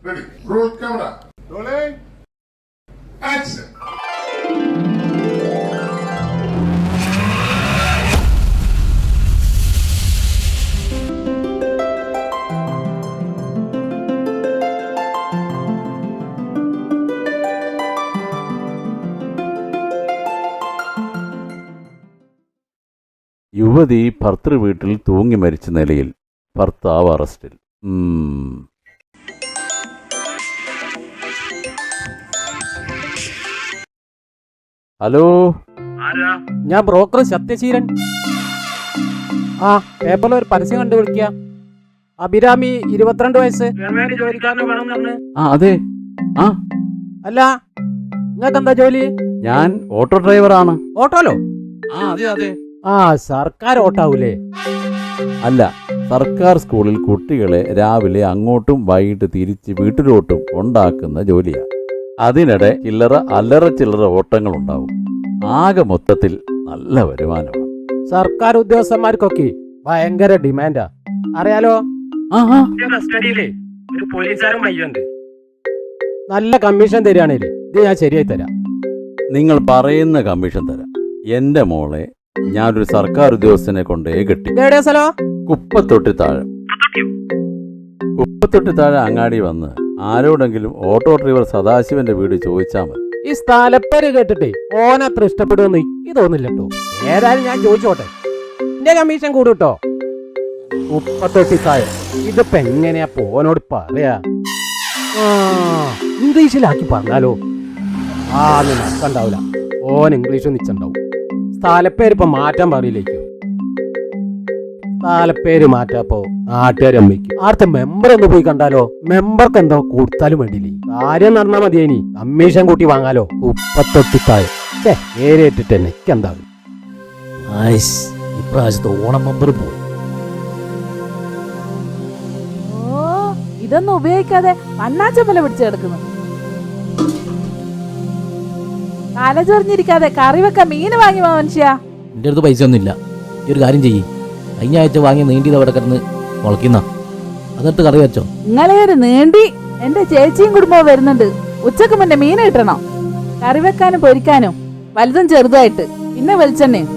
Ready. Roll camera. Rolling. Action. യുവതി ഭർത്തൃ വീട്ടിൽ തൂങ്ങി മരിച്ച നിലയിൽ ഭർത്താവ് അറസ്റ്റിൽ. ഹലോ, ഞാൻ ബ്രോക്കർ സത്യശീലൻ. പേപ്പറിൽ ഒരു പരസ്യം കണ്ടു വിളിക്കുക. അഭിരാമി 22 വയസ്സ്, ഗവൺമെന്റ് ജോലിക്കാരനെ വേണമെന്ന്. അതെ. അല്ല, നിങ്ങൾക്ക് എന്താ ജോലി? ഞാൻ ഓട്ടോ ഡ്രൈവറാണ്. ഓട്ടോലോ? അതെ അതെ. സർക്കാർ ഓട്ടാവൂലേ? അല്ല, സർക്കാർ സ്കൂളിൽ കുട്ടികളെ രാവിലെ അങ്ങോട്ടും വൈകിട്ട് തിരിച്ച് വീട്ടിലോട്ടും ഉണ്ടാക്കുന്ന ജോലിയാണ്. അതിനിടെ അല്ലറ ചില്ലറ ഓട്ടങ്ങൾ ഉണ്ടാവും. ആകെ മൊത്തത്തിൽ നല്ല വരുമാനമാണ്. സർക്കാർ ഉദ്യോഗസ്ഥന്മാർക്കൊക്കെ ഭയങ്കര ഡിമാൻഡാ, അറിയാലോ. കസ്റ്റഡിയിലേ ഒരു പോലീസുകാരൻ പയ്യുണ്ട്. നല്ല കമ്മീഷൻ തരികയാണേല് ഇത് ഞാൻ ശരിയായി തരാം. നിങ്ങൾ പറയുന്ന കമ്മീഷൻ തരാം. എന്റെ മോളെ ഞാനൊരു സർക്കാർ ഉദ്യോഗസ്ഥനെ കൊണ്ടേ കെട്ടി. കുപ്പത്തൊട്ടി താഴെ അങ്ങാടി വന്ന് ആരോടെങ്കിലും ഓട്ടോ ഡ്രൈവർ സദാശിവന്റെ വീട് ചോദിച്ചാൽ മതി. ഈ സ്ഥലപ്പേര് കേട്ടിട്ടേ ഓനത്ര ഇഷ്ടപ്പെടുമെന്ന് എനിക്ക് തോന്നില്ല കേട്ടോ. ഏതായാലും ഞാൻ ചോദിച്ചോട്ടെ, എന്റെ കമ്മീഷൻ കൂടുട്ടോ. 30 താഴെ. ഇതിപ്പോ എങ്ങനെയാ പോനോട് പറയാ? ഇംഗ്ലീഷിലാക്കി പറഞ്ഞാലോ? നടക്കണ്ടാവില്ല. ഓൻ ഇംഗ്ലീഷ് നിച്ചുണ്ടാവും. സ്ഥലപ്പേര് ഇപ്പൊ മാറ്റാൻ പറയില്ലേക്കോ? സ്ഥലപ്പേര് മാറ്റാപ്പോ നാട്ടുകാരമ്മയ്ക്ക് ആർത്തെ മെമ്പർ ഒന്ന് പോയി കണ്ടാലോ? മെമ്പർക്ക് എന്തോ കൊടുത്താലും വേണ്ടിയില്ലേ? കാര്യം നടന്നാ മതിയേനി. കമ്മീഷൻ കൂട്ടി വാങ്ങാലോ. 30 താഴെ ഏരേറ്റിട്ട് തന്നെ എനിക്കെന്താവും. ഇപ്രാവശ്യത്തെ ഓണം മെമ്പർ പോയി. ഇതൊന്നും ഉപയോഗിക്കാതെ അണ്ണാച്ചപ്പല പിടിച്ചു കിടക്കുന്നു. തലചൊറിഞ്ഞിരിക്കാതെ കറി വെക്കാൻ മീന് വാങ്ങി മനുഷ്യ. എന്റെ അടുത്ത് പൈസ ഒന്നുമില്ല. ഈ ഒരു കാര്യം ചെയ്യ്, കഴിഞ്ഞ ആഴ്ച വാങ്ങിയ നീണ്ടിയത് അവിടെ കിടന്ന് മുളയ്ക്കുന്ന അതെടുത്ത് കറി വെച്ചോ. ഇങ്ങളെ ഒരു നീണ്ടി എന്റെ ചേച്ചിയും കുടുംബവും വരുന്നുണ്ട്. ഉച്ചക്ക് മുന്നേ മീൻ കിട്ടണം, കറി വെക്കാനും പൊരിക്കാനും, വലുതും ചെറുതായിട്ട്, പിന്നെ വെളിച്ചെണ്ണയും.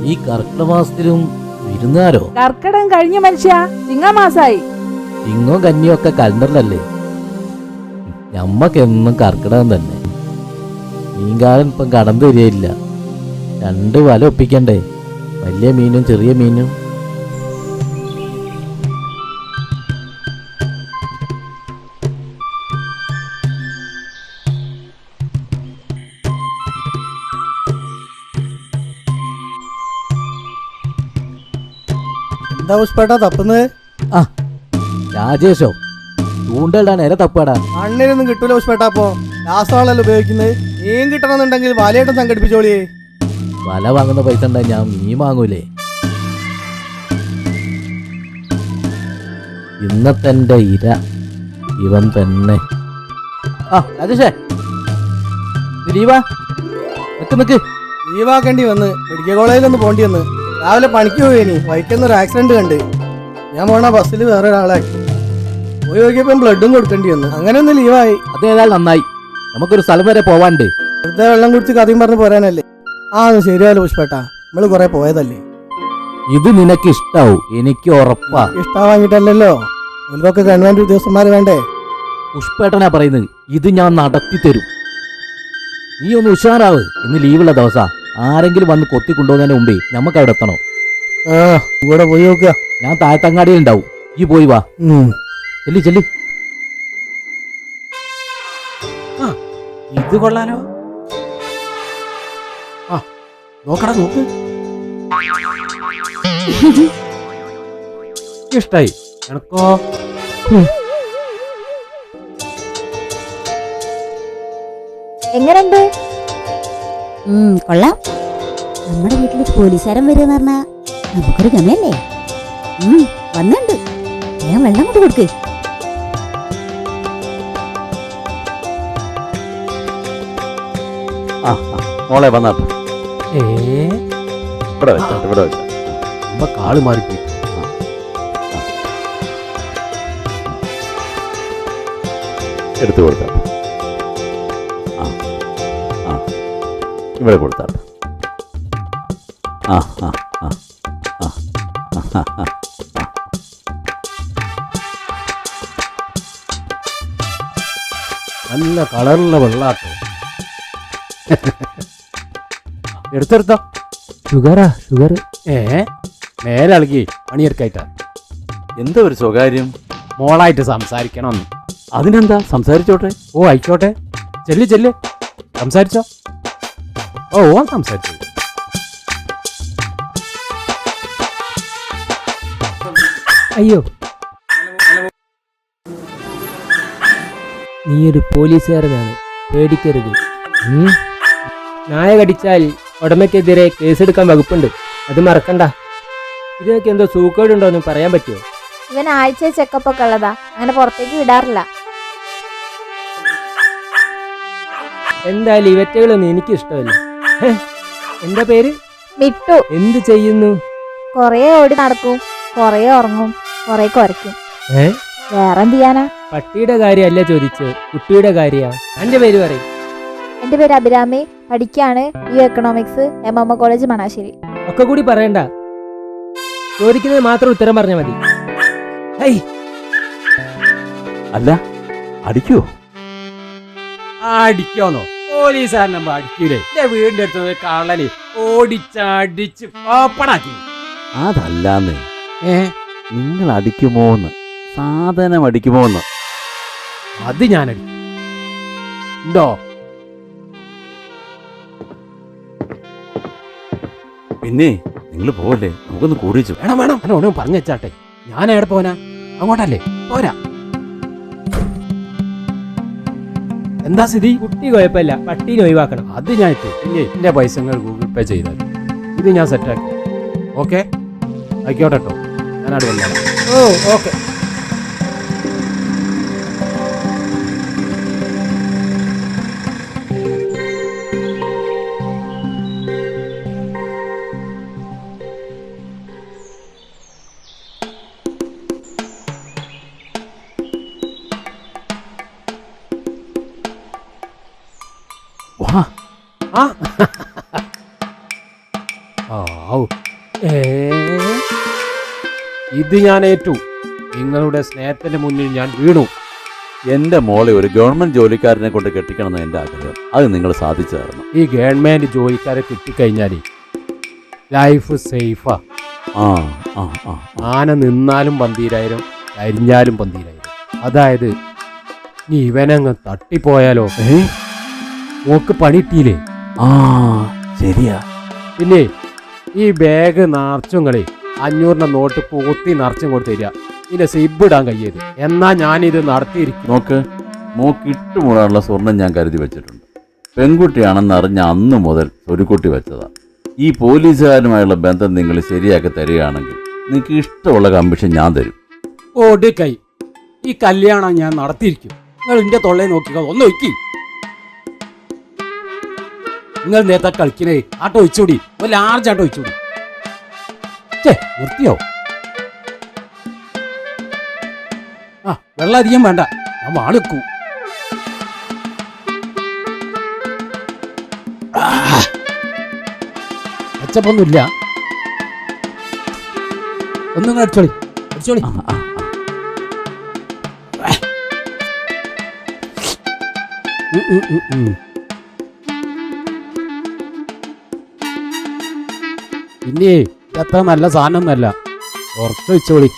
ഈ കർക്കിടക മാസത്തിലും വിരുന്നുകാരോ? കർക്കിടകം കഴിഞ്ഞ മനുഷ്യ, ചിങ്ങമാസായി. ചിങ്ങവും കന്നിയും ഒക്കെ കലണ്ടറിലല്ലേ? ഞമ്മക്കെന്നും കർക്കിടകം തന്നെ. മീൻകാരൻ ഇപ്പം കടന്നു തരികയില്ല. 2 വല ഒപ്പിക്കണ്ടേ? വലിയ മീനും ചെറിയ മീനും. എന്താ പുഷ്പേട്ടാ തപ്പുന്നത്? രാജേഷോ, ചൂണ്ടയിടാൻ ഇര തപ്പാടാ. അണ്ണിനൊന്നും കിട്ടൂല പുഷ്പേട്ടാ. അപ്പോ രാസവളല്ലേ ഉപയോഗിക്കുന്നത്? മീൻ കിട്ടണമെന്നുണ്ടെങ്കിൽ വലയായിട്ടും സംഘടിപ്പിച്ചോളിയേ. വല വാങ്ങുന്ന പൈസ ഉണ്ടാ ഞാൻ മീൻ വാങ്ങൂലേ? ഇന്നത്തെ ഇര ഇവൻ തന്നെ. രാജേഷേ, ലീവാ? നിക്ക് ലീവാക്കേണ്ടി വന്ന് മെഡിക്കൽ കോളേജിലൊന്ന് പോണ്ടി വന്ന്. രാവിലെ പണിക്ക് പോയിനി, വൈകുന്നൊരു ആക്സിഡന്റ് കണ്ട്. ഞാൻ പോണ ബസ്സിൽ വേറെ ഒരാളാക്കി പോയി നോക്കിയപ്പോൾ ബ്ലഡും കൊടുക്കേണ്ടി വന്നു. അങ്ങനെ ഒന്ന് ലീവായി. അതേതായാലും നന്നായി. നമുക്കൊരു സ്ഥലം വരെ പോവാണ്ട്. വെറുതെ വെള്ളം കുടിച്ച് കഥയും പറഞ്ഞ് പോരാനല്ലേ? ശരിയല്ലോ പുഷ്പേട്ടാ, നമ്മള് കൊറേ പോയതല്ലേ. ഇത് നിനക്ക് ഇഷ്ടാവും, എനിക്ക് ഉറപ്പാ. ഇഷ്ടാവാങ്ങിട്ടല്ലോ, ഓൽക്കൊക്കെ ഗവൺമെന്റ് ഉദ്യോഗസ്ഥന്മാര് വേണ്ടേ? പുഷ്പേട്ടനാ പറയുന്നത്. ഇത് ഞാൻ നടത്തി തരും. നീ ഒന്ന് ഉഷാറാവ്. ഇന്ന് ലീവുള്ള ദിവസാ. ആരെങ്കിലും വന്ന് കൊത്തി കൊണ്ടുപോകുന്നതിന് മുമ്പേ നമുക്ക് അവിടെ എത്തണം. കൂടെ പോയി നോക്കുക. ഞാൻ താഴത്തങ്ങാടിയിൽ ഉണ്ടാവും. ഈ പോയി വാ. ചെല്ലി. ഇത് കൊള്ളാലോ. നോക്കടാ, നോക്ക്. ഇഷ്ടായി എനക്കോ? എങ്ങനുണ്ട്? കൊള്ളാം. നമ്മുടെ വീട്ടിൽ പോലീസുകാരൻ വരികയെന്ന് പറഞ്ഞാ നമുക്കൊരു ഗമയല്ലേ? വന്നുണ്ട്. ഞാൻ വെള്ളം കൊണ്ട് കൊടുക്ക്. മോളെ വന്നാട്ടെ. ഇവിടെ വെച്ച കാള് മാറിപ്പോയി. 1 എടുത്തു കൊടുത്താട്ടെ. ആ ആ ഇവിടെ കൊടുത്താട്ടെ. ആ ആ ആ ആ ആ ആ. നല്ല കളറുള്ള വെള്ളാട്ടോ. എടുത്തെടുത്തോ. ഷുഗറാ ഷുഗർ. മേലളകി പണിയെടുക്കായിട്ടാ. എന്താ ഒരു സ്വകാര്യം? മോളായിട്ട് സംസാരിക്കണമെന്ന്. അതിനെന്താ, സംസാരിച്ചോട്ടെ. ഓ ആയിക്കോട്ടെ, ചെല്ല് ചെല്ല്, സംസാരിച്ചോ. ഓ സംസാരിച്ചു. അയ്യോ, നീയൊരു പോലീസുകാരനാണ്, പേടിക്കരുത്. നായ കടിച്ചാൽ ഉടമയ്ക്കെതിരെ കേസെടുക്കാൻ വകുപ്പുണ്ട്, അത് മറക്കണ്ട. ഇതിനൊക്കെ എന്തോ സൂക്കേടുണ്ടോ എന്ന് പറയാൻ പറ്റുമോ? ഇവൻ ആഴ്ച ചെക്കപ്പ് ഒക്കെ ഉള്ളതാ, അങ്ങനെ പുറത്തേക്ക് വിടാറില്ല. എന്തായാലും ഇവറ്റകളൊന്നും എനിക്ക് ഇഷ്ടമല്ല. എന്താ പേര്? മിട്ടു. എന്ത് ചെയ്യുന്നു? കൊറേ ഓടി നടക്കും, കൊറേ ഉറങ്ങും, കൊറേ കുരയ്ക്കും. വേറെന്ത് ചെയ്യാനാ? പട്ടിയുടെ കാര്യമല്ല ചോദിച്ച്, കുട്ടിയുടെ കാര്യാ. എന്റെ പേര് പറയും. എന്റെ പേര് അഭിരാമി, പഠിക്കാണ് എക്കണോമിക്സ്, എം കോളേജ് മണാശ്ശേരി. ഒക്കെ കൂടി പറയണ്ട, ചോദിക്കുന്നത് മാത്രം ഉത്തരം പറഞ്ഞാൽ മതി. അല്ല, അടിക്കോ? അടിക്കോന്നോ? പോലീസുകാരനെ അടിക്കൂലേ? എന്റെ വീടിന്റെ അടുത്ത് കള്ളന് ഓടിച്ചടിച്ച് പാപ്പടാക്കി. അതല്ലാന്ന്, നിങ്ങൾ അടിക്കുമോന്ന്, സാധനം അടിക്കുമോന്ന്. അത് ഞാനടിക്കും. ഉണ്ടോ? പിന്നെ നിങ്ങൾ പോവല്ലേ, നമുക്കൊന്ന് കൂടിച്ചു. വേണം വേണം, എന്നോട് പറഞ്ഞു വെച്ചാട്ടെ. ഞാൻ എവിടെ പോനാ? അങ്ങോട്ടല്ലേ? പോരാ. എന്താ സ്ഥിതി? കുട്ടി കുഴപ്പമില്ല, പട്ടീനെ ഒഴിവാക്കണം. അത് ഞാൻ പിന്നെ എന്റെ പൈസകൾ ഗൂഗിൾ പേ ചെയ്താൽ ഇത് ഞാൻ സെറ്റാക്കി. ഓക്കെ, ആയിക്കോട്ടെ കേട്ടോ. ഞാനവിടെ വന്നോളാം. ഓ ഓക്കെ. വാ. ആ ആവൂ. ഇത് ഞാൻ ഏറ്റു. നിങ്ങളുടെ സ്നേഹത്തിന്റെ മുന്നിൽ ഞാൻ വീണു. എന്റെ മോളെ ഒരു ഗവൺമെന്റ് ജോലിക്കാരനെ കൊണ്ട് കെട്ടിക്കണം എന്റെ ആഗ്രഹം. അത് നിങ്ങൾ സാധിച്ചു തരണം. ഈ ഗവൺമെന്റ് ജോലിക്കാരെ കിട്ടിക്കഴിഞ്ഞാൽ ലൈഫ് സേഫാ. ആ ആ ആ ആന നിന്നാലും 12,000, കരിഞ്ഞാലും 12,000. അതായത് നീ ഇവനങ്ങ് തട്ടിപ്പോയാലോ? ഓക്ക് പണിട്ടിയില്ലേ? ആ ശരിയാ. പിന്നെ ഈ ബാഗ് നിറച്ചുങ്ങളെ 500 നോട്ട് പൂത്തി നിറച്ചും കൊടുത്ത് തരിക. ഇതിന്റെ സിബ് ഇടാൻ കഴിയത്. എന്നാ ഞാനിത് നടത്തിയിരിക്കും. നോക്ക്, മോക്ക് ഇട്ടുമൂടാനുള്ള സ്വർണം ഞാൻ കരുതി വെച്ചിട്ടുണ്ട്. പെൺകുട്ടിയാണെന്ന് അറിഞ്ഞ അന്ന് മുതൽ ഒരു കുട്ടി വെച്ചതാ. ഈ പോലീസുകാരുമായുള്ള ബന്ധം നിങ്ങൾ ശരിയാക്കി തരികയാണെങ്കിൽ നിങ്ങൾക്ക് ഇഷ്ടമുള്ള കമ്മീഷൻ ഞാൻ തരും. ഓടിക്കൈ, ഈ കല്യാണം ഞാൻ നടത്തിയിരിക്കും. നിങ്ങൾ എന്റെ തൊള്ളയെ നോക്കിക്കോ. ഒന്ന് ഒയ്ക്കി. നിങ്ങൾ നേരത്തെ കളിക്കണേ. ആട്ടോ ഒഴിച്ചൂടി, ഒരു ലാർജ് ആട്ടോ ഒഴിച്ചൂടി. നിർത്തിയോ? ആ, വെള്ളം അധികം വേണ്ട, ഞാൻ വാളിക്കൂ. അച്ചപ്പൊന്നുമില്ല. ഒന്നും അടിച്ചോളി, അടിച്ചോളി. പിന്നെ ഇതത്ര നല്ല സാധനം ഒന്നല്ല, കുറച്ച് വെച്ചോളി.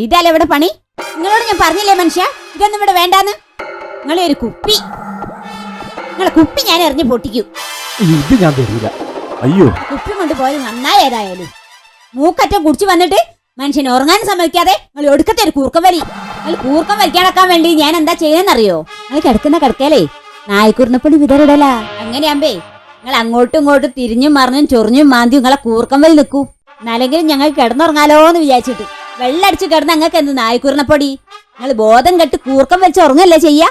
ഇതല്ലേ ഇവിടെ പണി? നിങ്ങളോട് ഞാൻ പറഞ്ഞില്ലേ മനുഷ്യ, ഇതൊന്നും ഇവിടെ വേണ്ടാന്ന്. നിങ്ങളെ ഒരു കുപ്പി, നിങ്ങളെ കുപ്പി ഞാൻ എറിഞ്ഞ് പൊട്ടിക്കൂ. ഇത് ഞാൻ തരില്ല. അയ്യോ, കുപ്പി കൊണ്ടുപോയത് നന്നായി. ഏതായാലും മൂക്കറ്റം കുടിച്ചു വന്നിട്ട് മനുഷ്യനെ ഉറങ്ങാൻ സമ്മതിക്കാതെ നിങ്ങൾ ഒടുക്കത്തെ ഒരു കൂർക്കം വലി. നിങ്ങൾ കൂർക്കം വലിക്കാനക്കാൻ വേണ്ടി ഞാൻ എന്താ ചെയ്യുന്നറിയോ? നിങ്ങൾ കിടക്കുന്ന കിടക്കലേ നായ്ക്കുറിനപ്പൊടി വിതറിടല. അങ്ങനെയാകുമ്പേ നിങ്ങൾ അങ്ങോട്ടും ഇങ്ങോട്ടും തിരിഞ്ഞും മറിഞ്ഞും ചൊറിഞ്ഞും മാന്തിയും നിങ്ങളെ കൂർക്കം വലി നിൽക്കൂ. എന്നാലെങ്കിലും ഞങ്ങൾ കിടന്നുറങ്ങാലോ എന്ന് വിചാരിച്ചിട്ട്. വെള്ളടിച്ച് കിടന്ന് നിങ്ങൾക്ക് എന്ത് നായ്ക്കുറിനപ്പൊടി? നിങ്ങൾ ബോധം കെട്ട് കൂർക്കം വലിച്ച് ഉറങ്ങല്ലേ ചെയ്യാ?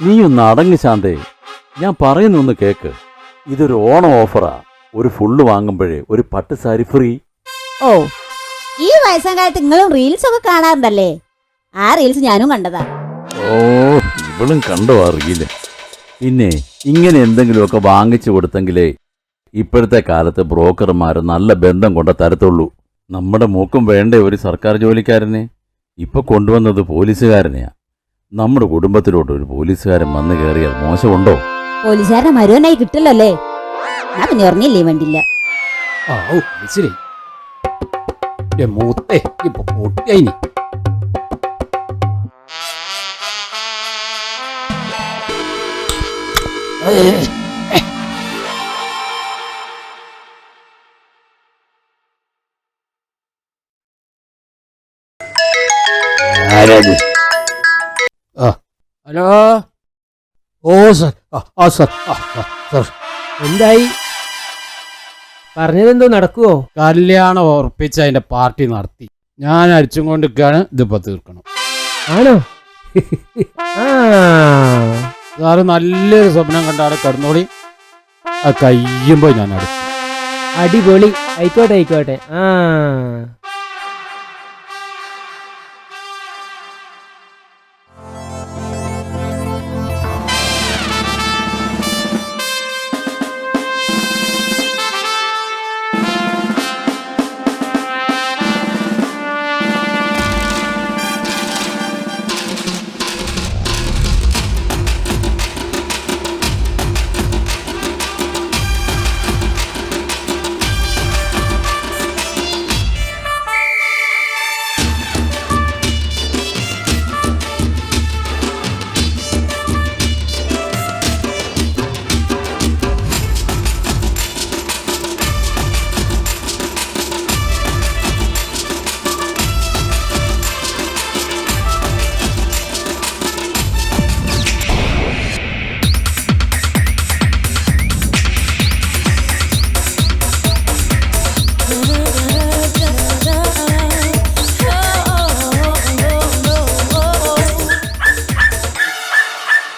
നീ ഒന്ന് അടങ്ങ് ശാന്തേ, ഞാൻ പറയുന്നൊന്ന് കേക്ക്. ഇതൊരു ഓണം ഓഫറാ. ഒരു ഫുള്ള് വാങ്ങുമ്പോഴേ ഒരു പട്ട് സാരി ഫ്രീ. ഓ, ഈ വയസ്സാം കാലത്ത് നിങ്ങളും റീൽസ് ഒക്കെ കാണാറുണ്ടല്ലേ? ആ റീൽസ് ഞാനും കണ്ടതാ. ഓ, ഇവളും കണ്ടോ അറിയില്ല. പിന്നെ ഇങ്ങനെ എന്തെങ്കിലുമൊക്കെ വാങ്ങിച്ചു കൊടുത്തെങ്കിലേ ഇപ്പോഴത്തെ കാലത്ത് ബ്രോക്കർമാർ നല്ല ബന്ധം കൊണ്ട തരത്തുള്ളൂ. നമ്മുടെ മൂക്കും വേണ്ട ഒരു സർക്കാർ ജോലിക്കാരനെ ഇപ്പൊ കൊണ്ടുവന്നത് പോലീസുകാരനെയാ. നമ്മുടെ കുടുംബത്തിലോട്ട് ഒരു പോലീസുകാരൻ വന്നു കയറിയാൽ മോശമുണ്ടോ? പോലീസുകാരനെ മരുവനായി കിട്ടില്ലല്ലേ? ഞാൻ പിന്നെ ഉറങ്ങില്ലേ വേണ്ടില്ല. ആ ഓ മനസ്സിലായി. മൂത്തേ ഇപ്പൊ പൊട്ടിയായി. ഹലോ. ഓ സർ. ആ സർ. സർ എന്തായി? പറഞ്ഞതെന്തോ നടക്കുവോ? കല്യാണം ഉറപ്പിച്ച് അതിന്റെ പാർട്ടി നടത്തി. ഞാൻ അരിച്ചും കൊണ്ടിരിക്കുകയാണ്. ഇതിപ്പോ തീർക്കണം. ആണോ? ആ സാറ് നല്ലൊരു സ്വപ്നം കണ്ടാണ് കിടന്നോളി. ആ കഴിയുമ്പോ ഞാൻ അടുത്തു. അടിപൊളി. ആയിക്കോട്ടെ ആയിക്കോട്ടെ. ആ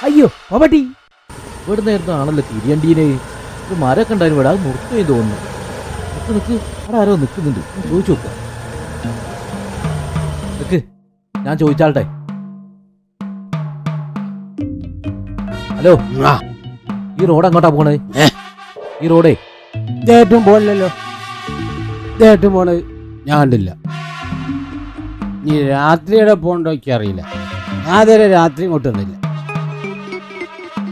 അയ്യോ പവട്ടി, ഇവിടെ നേരത്തെ ആണല്ലോ തിരിയണ്ടീനെ. ഒരു മരമൊക്കെ ഉണ്ടായിരുന്നു ഇവിടെ, അത് നിർത്തുകയും തോന്നുന്നു. നിക്ക് അവിടെ ആരോ നിൽക്കുന്നുണ്ട്, ചോദിച്ചു നോക്ക. നിക്ക്, ഞാൻ ചോദിച്ചാട്ടെ. ഹലോ, ഈ റോഡ് അങ്ങോട്ടാ പോണേ? ഈ റോഡേ ഇതേറ്റവും പോലല്ലോ. ഇതേറ്റവും പോണത് ഞാൻ കണ്ടില്ല. നീ രാത്രിയുടെ പോകണ്ടോ എനിക്ക് അറിയില്ല. ഞാൻ ഇതുവരെ രാത്രി ഇങ്ങോട്ട് വന്നില്ല.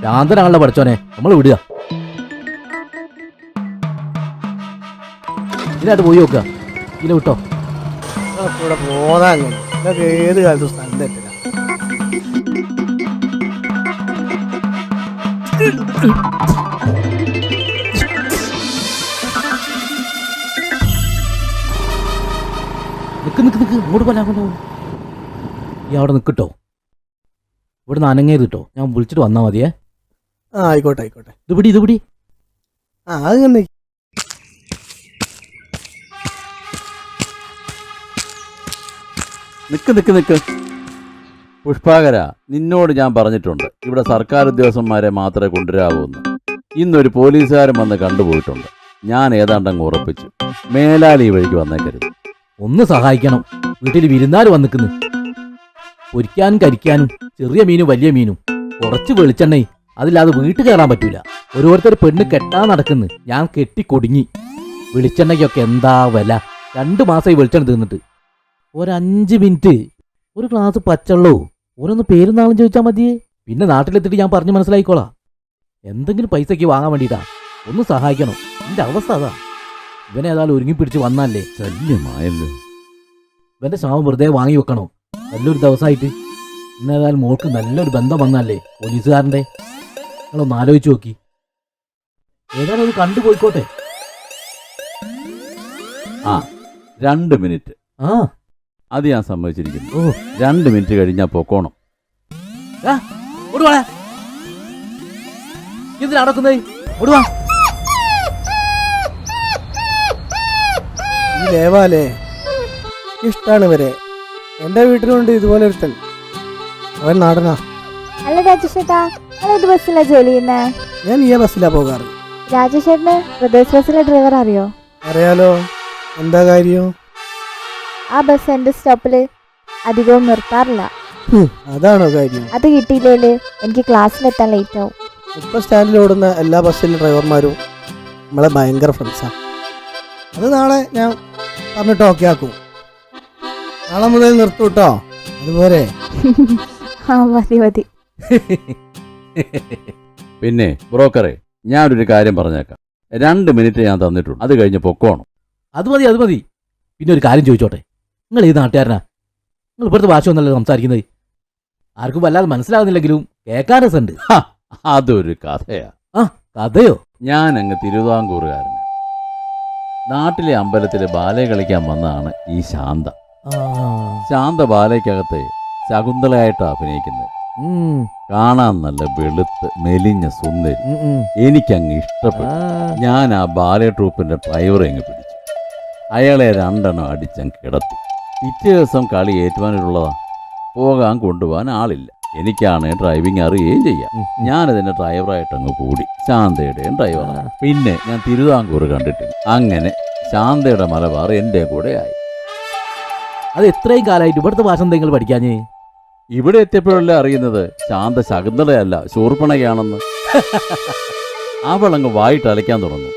ശാന്തനാണല്ലോ പഠിച്ചോനെ, നമ്മൾ വിടുക. ഇതിനായിട്ട് പോയി നോക്കുക. ഇതിനെ വിട്ടോ. ഇവിടെ പോകാൻ ഇതൊക്കെ ഏത് കാലത്തും സ്ഥലം തെറ്റില്ല. നിക്ക് അങ്ങോട്ട് പോലെ അങ്ങോട്ട്. ഈ അവിടെ നിൽക്കട്ടോ, ഇവിടെ നിന്ന് അനങ്ങേത് കിട്ടോ. ഞാൻ വിളിച്ചിട്ട് വന്നാൽ മതിയേ. ആ ആയിക്കോട്ടെ ആയിക്കോട്ടെ. ഇത് പിടി. ആ അത് കണ്ടേ. നിക്ക് പുഷ്പാകര, നിന്നോട് ഞാൻ പറഞ്ഞിട്ടുണ്ട് ഇവിടെ സർക്കാർ ഉദ്യോഗസ്ഥന്മാരെ മാത്രമേ കൊണ്ടുവരാവൂന്ന്. ഇന്നൊരു പോലീസുകാരൻ വന്ന് കണ്ടുപോയിട്ടുണ്ട്. ഞാൻ ഏതാണ്ടങ്ങ് ഉറപ്പിച്ചു, മേലാൽ ഈ വഴിക്ക് വന്നേക്കരുത്. ഒന്ന് സഹായിക്കണം, വീട്ടിൽ വിരുന്നാർ വന്നിക്കുന്നു. പൊരിക്കാനും കരിക്കാനും ചെറിയ മീനും വലിയ മീനും കുറച്ച് വെളിച്ചെണ്ണ, അതില്ലാതെ വീട്ടിൽ കയറാൻ പറ്റൂല. ഓരോരുത്തർ പെണ്ണ് കെട്ടാൻ നടക്കുന്നു. ഞാൻ കെട്ടിക്കൊടുങ്ങി. വെളിച്ചെണ്ണയ്ക്കൊക്കെ എന്താ വില. 2 മാസമായി വെളിച്ചെണ്ണ തീർന്നിട്ട്. 5 മിനിറ്റ് ഒരു ഗ്ലാസ് പച്ചവെള്ളവും ഓരോന്ന് പേരും നാളും ചോദിച്ചാൽ മതിയേ. പിന്നെ നാട്ടിലെത്തിയിട്ട് ഞാൻ പറഞ്ഞു മനസ്സിലായിക്കോളാം. എന്തെങ്കിലും പൈസയ്ക്ക് വാങ്ങാൻ വേണ്ടിയിട്ടാ. ഒന്ന് സഹായിക്കണം. എൻ്റെ അവസ്ഥ അതാ. ഇവനേതായാലും ഒരുങ്ങിപ്പിടിച്ച് വന്നല്ലേ. ശല്യമായല്ലോ. ഇവന്റെ ശവം വെറുതെ വാങ്ങി വെക്കണോ? നല്ലൊരു ദിവസമായിട്ട്. ഇന്നേതായാലും മോൾക്ക് നല്ലൊരു ബന്ധം വന്നല്ലേ പോലീസുകാരൻ്റെ. നിങ്ങളൊന്ന് ആലോചിച്ച് നോക്കി. ഏതായാലും അത് കണ്ടുപോയിക്കോട്ടെ. ആ 2 മിനിറ്റ്. ആ അത് ഞാൻ സമ്മതിച്ചിരിക്കുന്നു. 2 മിനിറ്റ് കഴിഞ്ഞാൽ പൊക്കോണം. ഓടുവാ. എന്തിനാ നടക്കുന്നേ? ഓടുവാ. ഈ ദേവാലേ ഇഷ്ടാണ് ഇവരെ. എന്റെ വീട്ടിലുണ്ട് ഇതുപോലെ ഒരുത്തൻ. അവൻ നാടനാ. അല്ല രാജേഷേട്ടാ, ഏത് ബസ്സിലാ ജോലി ചെയ്യുന്നേ? ഞാൻ ഈ ബസ്സിലാ പോകാറ്. രാജേഷേട്ടന് പ്രദേശ് ബസ്സിലെ ഡ്രൈവർ അറിയോ? അറിയാലോ. എന്താ കാര്യം? ആ ബസ് എൻ്റെ സ്റ്റോപ്പിൽ അധികവും നിർത്താറില്ല. അതാണോ കാര്യം? അത് കിട്ടിയില്ലേല് എനിക്ക് ക്ലാസ്സിലെത്താൻ ലേറ്റ് ആവും. ഇപ്പൊ സ്റ്റാൻഡിൽ ഓടുന്ന എല്ലാ ബസ്സിലെ ഡ്രൈവർമാരും നമ്മളെ ഭയങ്കര ഫ്രണ്ട്സാണ്. അത് നാളെ ഞാൻ പറഞ്ഞിട്ട് ഓക്കെ ആക്കും. നാളെ മുതൽ നിർത്തും കേട്ടോ. അതുപോലെ ആ മതി മതി. പിന്നെ ബ്രോക്കറെ, ഞാനൊരു കാര്യം പറഞ്ഞേക്കാം. 2 മിനിറ്റ് ഞാൻ തന്നിട്ടുണ്ട്, അത് കഴിഞ്ഞ് പൊക്കോണം. അത് മതി അത് മതി. പിന്നെ ഒരു കാര്യം ചോദിച്ചോട്ടെ, നിങ്ങൾ ഏത് നാട്ടുകാരനാ? നിങ്ങൾ ഇപ്പോഴത്തെ ഭാഷ ഒന്നല്ലോ സംസാരിക്കുന്നത്. ആർക്കും വല്ലാതെ മനസ്സിലാകുന്നില്ലെങ്കിലും കേൾക്കാൻ രസമുണ്ട്. അതൊരു കഥയാ. കഥയോ? ഞാൻ അങ്ങ് തിരുവിതാംകൂറുകാരന്. നാട്ടിലെ അമ്പലത്തിൽ ബാലെ കളിക്കാൻ വന്നതാണ് ഈ ശാന്ത. ശാന്ത ബാലയ്ക്കകത്ത് ശകുന്തളയായിട്ടാണ് അഭിനയിക്കുന്നത്. കാണാൻ നല്ല വെളുത്ത് മെലിഞ്ഞ സുന്ദരി. എനിക്കങ്ങ് ഇഷ്ടപ്പെട്ടു. ഞാൻ ആ ബാലെ ട്രൂപ്പിന്റെ ഡ്രൈവറെ അങ്ങ് പിടിച്ചു. അയാളെ 2 എണ്ണം അടിച്ചങ്ങ് കിടത്തി. പിറ്റേ ദിവസം കളി ഏറ്റുവാനുള്ളതാ. പോകാൻ കൊണ്ടുപോകാൻ ആളില്ല. എനിക്കാണ് ഡ്രൈവിംഗ് അറിയുകയും ചെയ്യാം. ഞാനതിന്റെ ഡ്രൈവറായിട്ട് അങ്ങ് കൂടി. ശാന്തയുടെയും ഡ്രൈവറാണ്. പിന്നെ ഞാൻ തിരുവിതാംകൂർ കണ്ടിട്ടില്ല. അങ്ങനെ ശാന്തയുടെ മലബാർ എൻ്റെ കൂടെ ആയി. അത് എത്രയും കാലമായിട്ട് ഇവിടുത്തെ ഭാഷ നിങ്ങൾ പഠിക്കാഞ്ഞേ? ഇവിടെ എത്തിയപ്പോഴല്ലേ അറിയുന്നത് ശാന്ത ശകുന്തളയല്ല ശൂർപ്പണകയാണെന്ന്. അവളങ്ങ് വായിട്ട് അലയ്ക്കാൻ തുടങ്ങും.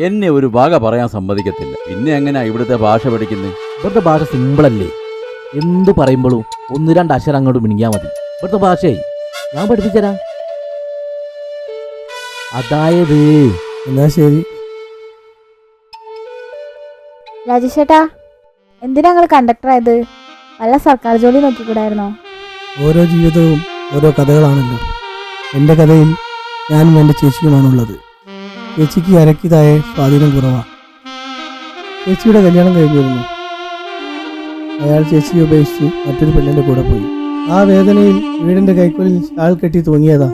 എന്നെ ഒരു വക പറയാൻ സമ്മതിക്കത്തില്ല. പിന്നെ എങ്ങനെയാ ഇവിടുത്തെ ഭാഷ പഠിക്കുന്നത്? ഇവിടുത്തെ ഭാഷ സിമ്പിളല്ലേ? എന്ത് പറയുമ്പോഴും 1-2 അക്ഷരം അങ്ങോട്ട് മിണിങ്ങിയാൽ മതി. ഇവിടുത്തെ ഭാഷയായി ഞാൻ പഠിപ്പിച്ചരാ. അതായത് എന്നാ ശരി. രാജേഷേട്ടാ, എന്തിനാ നിങ്ങൾ കണ്ടക്ടറായത്? വല്ല സർക്കാർ ജോലി നോക്കിക്കൂടായിരുന്നോ? ഓരോ ജീവിതവും ഓരോ കഥകളാണല്ലോ. എൻ്റെ കഥയിൽ ഞാനും എൻ്റെ ചേച്ചിയുമാണുള്ളത്. ചേച്ചിക്ക് അരക്കിതായ സ്വാധീനം കുറവാണ്. ചേച്ചിയുടെ കല്യാണം കഴിഞ്ഞിരുന്നു. അയാൾ ചേച്ചിയെ ഉപേക്ഷിച്ച് മറ്റൊരു പെണ്ണിൻ്റെ കൂടെ പോയി. ആ വേദനയിൽ വീടിൻ്റെ കൈക്കോലിൽ ഷാൾ കെട്ടി തൂങ്ങിയതാ.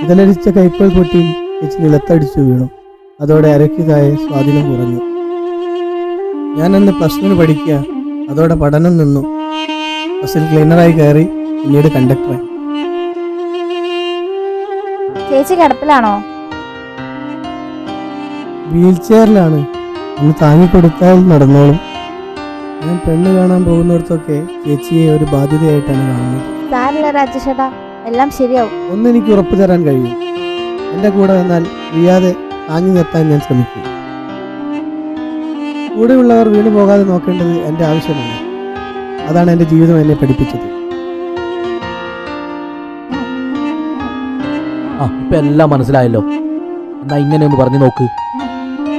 ഇതലടിച്ച കൈക്കോൽ പൊട്ടി ചേച്ചി നിലത്തടിച്ചു വീണു. അതോടെ അരക്കിതായ സ്വാധീനം കുറഞ്ഞു. ഞാനന്ന് +1 പഠിക്കുക. അതോടെ പഠനം നിന്നു. ബസ്സിൽ ക്ലീനറായി കയറി, പിന്നീട് കണ്ടക്ടറായി. ചേച്ചി കിടപ്പിലാണോ? വീൽ ചെയറിലാണ്. ഒന്ന് താങ്ങിക്കൊടുത്താൽ നടന്നോളും. ഞാൻ പെണ്ണ് കാണാൻ പോകുന്നിടത്തൊക്കെ ചേച്ചിയെ ഒരു ബാധ്യതയായിട്ടാണ് കാണുന്നത്. സാരില്ല രാജേഷേട്ടാ, എല്ലാം ശരിയാവും. ഒന്നെനിക്ക് ഉറപ്പു തരാൻ കഴിയും. എൻ്റെ കൂടെ വന്നാൽ വീഴാതെ താങ്ങി നിർത്താൻ ഞാൻ ശ്രമിക്കും. കൂടെയുള്ളവർ വീണു പോകാതെ നോക്കേണ്ടത് എൻ്റെ ആവശ്യമാണ്. അതാണ് എൻ്റെ ജീവിതം എന്നെ പഠിപ്പിച്ചത്. ഇപ്പൊ എല്ലാം മനസ്സിലായല്ലോ. എന്നാ ഇങ്ങനെ ഒന്ന് പറഞ്ഞു നോക്ക്.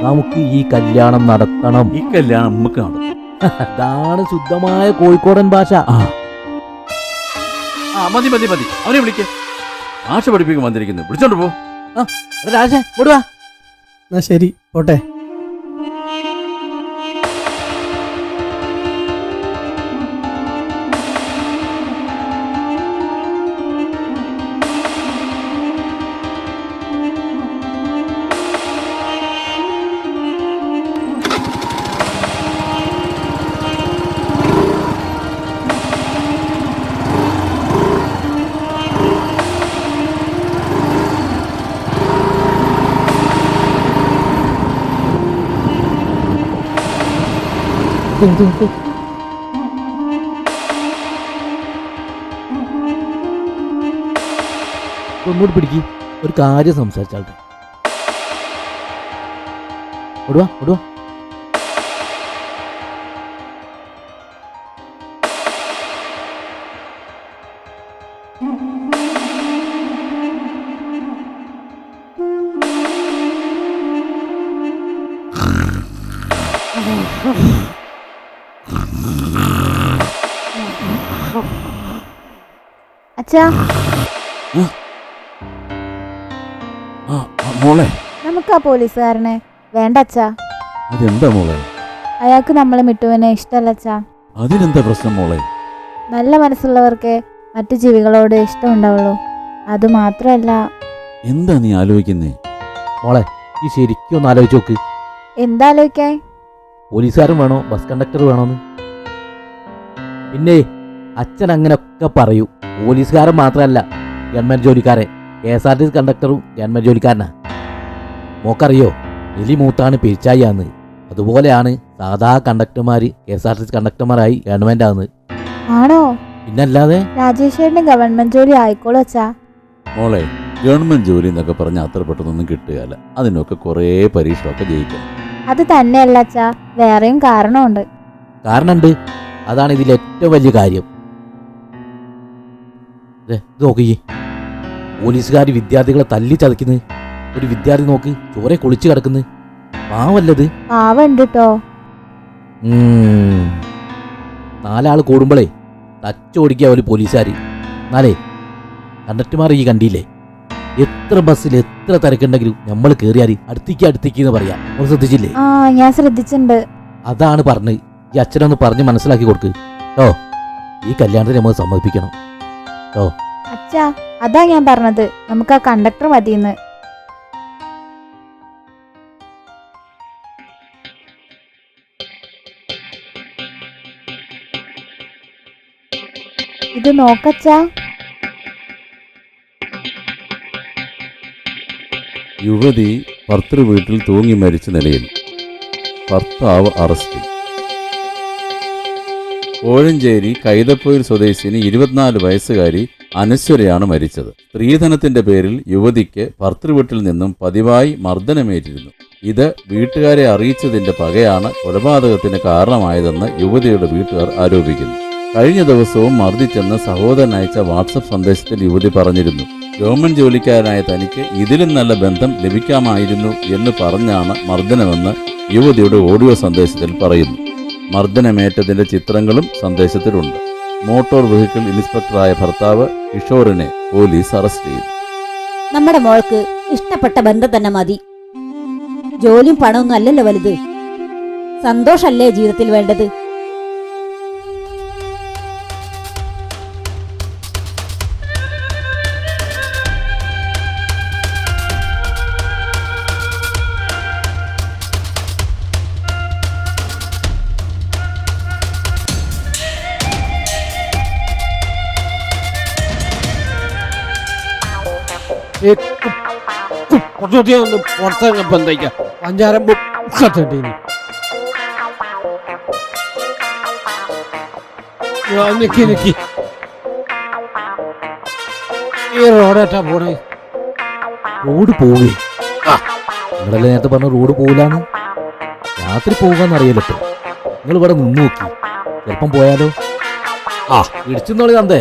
നമുക്ക് ഈ കല്യാണം നടത്തണം. ഈ കല്യാണം നമുക്ക് നടത്തും. അതാണ് ശുദ്ധമായ കോഴിക്കോടൻ ഭാഷ. മതി മതി മതി. അവനെ വിളിക്ക്. ഭാഷ പഠിപ്പിക്കാൻ വന്നിരിക്കുന്നു. വിളിച്ചോണ്ട് പോ. രാജ വിടുവാ. എന്നാ ശരി, പോട്ടെ. ഒന്നുകൂടി പിടിക്ക്. ഒരു കാര്യം സംസാരിച്ചാട്ടെ. വിടുവാ വിടുവാ. അച്ഛാ, മോളെ, നമുക്ക് ആ പോലീസുകാരനെ വേണ്ട അച്ഛാ. അതെന്താ മോളെ? അയാൾക്ക് നമ്മളെ മിട്ടുവിനെ ഇഷ്ടമല്ല അച്ഛാ. അതിനെന്താ പ്രശ്നം മോളെ? നല്ല മനസ്സുള്ളവർക്ക് മറ്റു ജീവികളോട് ഇഷ്ടമുണ്ടാവുള്ളൂ. അത് മാത്രമല്ല. എന്താ നീ ആലോചിക്കുന്നേ മോളെ? ഈ ശരിക്കും ഒന്ന് ആലോചിച്ച് നോക്ക്. എന്താ ആലോചിക്കാൻ? പോലീസുകാരൻ വേണോ ബസ് കണ്ടക്ടർ വേണോന്ന്? പിന്നെ അച്ഛൻ അങ്ങനെയൊക്കെ പറയൂ. പോലീസുകാരൻ മാത്രമല്ല, ഗവൺമെന്റ് ജോലിക്കാരെ. KSRTC കണ്ടക്ടറും government ജോലിക്കാരനാ. മോക്കറിയോ, എലി മൂത്താണ് പെരിച്ചായിന്ന്. അതുപോലെയാണ് സാധാ കണ്ടക്ടർമാർ KSRTC കണ്ടക്ടർമാരായി ഗവൺമെന്റ് ആകുന്നത്. ആണോ? പിന്നല്ലാതെ രാജേഷേട്ടന് ഗവൺമെന്റ് ജോലി ആയിക്കോളൂ അച്ഛാ. മോളെ, ഗവൺമെന്റ് ജോലി എന്നൊക്കെ പറഞ്ഞാൽ അത്ര പെട്ടെന്നൊന്നും കിട്ടുകയല്ല. അതിനൊക്കെ കുറേ പരീക്ഷയൊക്കെ ജയിക്കണം. അത് തന്നെയല്ല അച്ഛാ, വേറെയും കാരണമുണ്ട്. കാരണമുണ്ട്. അതാണ് ഇതിൽ ഏറ്റവും വലിയ കാര്യം. ഇത് നോക്കിയേ, പോലീസുകാർ വിദ്യാർത്ഥികളെ തല്ലി ചതയ്ക്കുന്നത്. ഒരു വിദ്യാർത്ഥി നോക്ക്, ചോരെ കുളിച്ച് കിടക്കുന്നു. പാവല്ലത്. പാവുണ്ട് കേട്ടോ. 4 ആൾ കൂടുമ്പോഴേ തച്ചോടിക്കുക ഒരു പോലീസുകാർ. എന്നാലേ കണ്ടക്ടർമാർ ഈ കണ്ടില്ലേ, എത്ര ബസ്സിൽ എത്ര തിരക്കുണ്ടെങ്കിലും നമ്മൾ കയറിയാൽ അടുത്തേക്ക് എന്ന് പറയാം. നമ്മൾ ശ്രദ്ധിച്ചില്ലേ? ആ, ഞാൻ ശ്രദ്ധിച്ചിട്ടുണ്ട്. അതാണ് പറഞ്ഞ് ഈ അച്ഛനൊന്ന് പറഞ്ഞ് മനസ്സിലാക്കി കൊടുക്ക് കേട്ടോ. ഈ കല്യാണത്തിന് നമ്മൾ സമ്മതിപ്പിക്കണം കേട്ടോ. അച്ഛാ, അതാ ഞാൻ പറഞ്ഞത്, നമുക്ക് ആ കണ്ടക്ടർ മതിയെന്ന്. ഇത് നോക്കച്ചാ. യുവതി ഭർത്തൃ വീട്ടിൽ തൂങ്ങി മരിച്ച നിലയിൽ, ഭർത്താവ് അറസ്റ്റിൽ. കോഴഞ്ചേരി കൈതപ്പൊയിൽ സ്വദേശിനി 24 വയസ്സുകാരി അനശ്വരയാണ് മരിച്ചത്. സ്ത്രീധനത്തിന്റെ പേരിൽ യുവതിക്ക് ഭർത്തൃവീട്ടിൽ നിന്നും പതിവായി മർദ്ദനമേറ്റിരുന്നു. ഇത് വീട്ടുകാരെ അറിയിച്ചതിന്റെ പകയാണ് കൊലപാതകത്തിന് കാരണമായതെന്ന് യുവതിയുടെ വീട്ടുകാർ ആരോപിക്കുന്നു. കഴിഞ്ഞ ദിവസവും മർദ്ദിച്ചെന്ന് സഹോദരൻ അയച്ച വാട്സപ്പ് സന്ദേശത്തിൽ യുവതി പറഞ്ഞിരുന്നു. ഗവൺമെന്റ് ജോലിക്കാരനായ തനിക്ക് ഇതിലും നല്ല ബന്ധം ലഭിക്കാമായിരുന്നു എന്ന് പറഞ്ഞാണ് മർദ്ദനമെന്ന് യുവതിയുടെ ഓഡിയോ സന്ദേശത്തിൽ പറയുന്നു. മർദ്ദനമേറ്റതിന്റെ ചിത്രങ്ങളും സന്ദേശത്തിലുണ്ട്. മോട്ടോർ വെഹിക്കിൾ ഇൻസ്പെക്ടറായ ഭർത്താവ് കിഷോറിനെ പോലീസ് അറസ്റ്റ് ചെയ്തു. നമ്മുടെ മോൾക്ക് ഇഷ്ടപ്പെട്ട ബന്ധം തന്നെ മതി. ജോലിയും പണമൊന്നും അല്ലല്ലോ വലുത്. സന്തോഷല്ലേ ജീവിതത്തിൽ വേണ്ടത്. കുറച്ചുകൂടി പുറത്തിറങ്ങപ്പോ എന്താ പഞ്ചാരം കത്തിട്ടീനി. നിക്കി ഈ റോഡേറ്റാ പോണേ. റോഡ് പോവേ? നിങ്ങളല്ലേ നേരത്തെ പറഞ്ഞ റോഡ് പോവില്ലാന്ന്. രാത്രി പോകാന്നറിയില്ല. നിങ്ങൾ ഇവിടെ നിന്ന് നോക്കി, ചിലപ്പം പോയാലോ. ഇടിച്ചെന്നോളി തന്തേ.